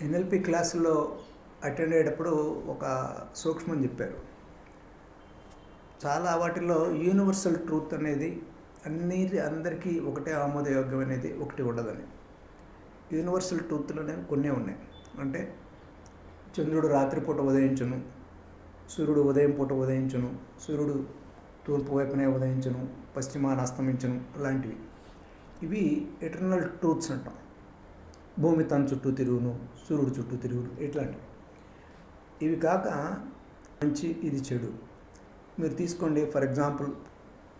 NLP క్లాసుల్లో attend అయ్యేటప్పుడు ఒక సూక్ష్మం చెప్పారు. చాలా వాటిల్లో యూనివర్సల్ ట్రూత్ అనేది అందరికీ ఒకటే ఆమోదయోగ్యం అనేది ఒకటి ఉండదని. యూనివర్సల్ ట్రూత్లోనే కొన్ని ఉన్నాయి. అంటే చంద్రుడు రాత్రిపూట ఉదయించును, సూర్యుడు ఉదయం పూట ఉదయించును, సూర్యుడు తూర్పు వైపునే ఉదయించును, పశ్చిమాన అస్తమించును, అలాంటివి. ఇవి ఎటర్నల్ ట్రూత్స్ అంటాం. భూమి తన చుట్టూ తిరుగును, సూర్యుడు చుట్టూ తిరుగును, ఇట్లాంటివి. ఇవి కాక మంచి, ఇది చెడు. మీరు తీసుకోండి, ఫర్ ఎగ్జాంపుల్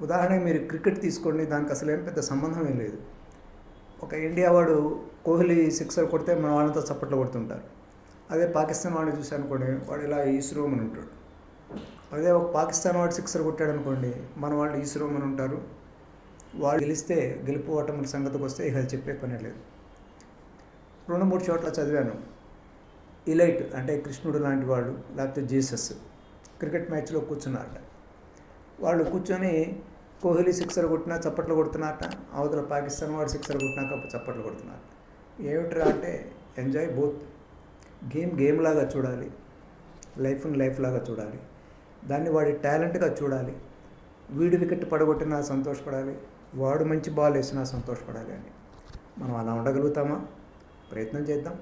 ఉదాహరణకి మీరు క్రికెట్ తీసుకోండి, దానికి అసలు ఏం పెద్ద సంబంధం ఏం లేదు. ఒక ఇండియా వాడు కోహ్లీ సిక్సర్ కొడితే మన వాళ్ళంతా చప్పట్లు కొడుతుంటారు. అదే పాకిస్తాన్ వాడిని చూసానుకోండి, వాడు ఇలా ఈశ్రోమని ఉంటాడు. అదే ఒక పాకిస్తాన్ వాడు సిక్సర్ కొట్టాడు అనుకోండి, మన వాళ్ళు ఈశ్రోమని ఉంటారు. వాడు గెలిస్తే గెలుపు ఓటముల సంగతికి వస్తే ఇక చెప్పే పనే లేదు. 2-3 చోట్ల చదివాను. ఇలైట్ అంటే కృష్ణుడు లాంటి వాడు, లేకపోతే జీసస్ క్రికెట్ మ్యాచ్లో కూర్చున్నారట. వాళ్ళు కూర్చొని కోహ్లీ సిక్సర్ కొట్టినా చప్పట్లు కొడుతున్నారట, అవతల పాకిస్తాన్ వాడు సిక్సర్ కొట్టినాక చప్పట్లు కొడుతున్నారు. ఏమిట్రా అంటే ఎంజాయ్ బోత్. గేమ్ లాగా చూడాలి, లైఫ్ని లైఫ్ లాగా చూడాలి, దాన్ని వాడి టాలెంట్గా చూడాలి. వీడు వికెట్ పడగొట్టినా సంతోషపడాలి, వాడు మంచి బాల్ వేసినా సంతోషపడాలి అని. మనం అలా ఉండగలుగుతామా? ప్రయత్నం చేద్దాం.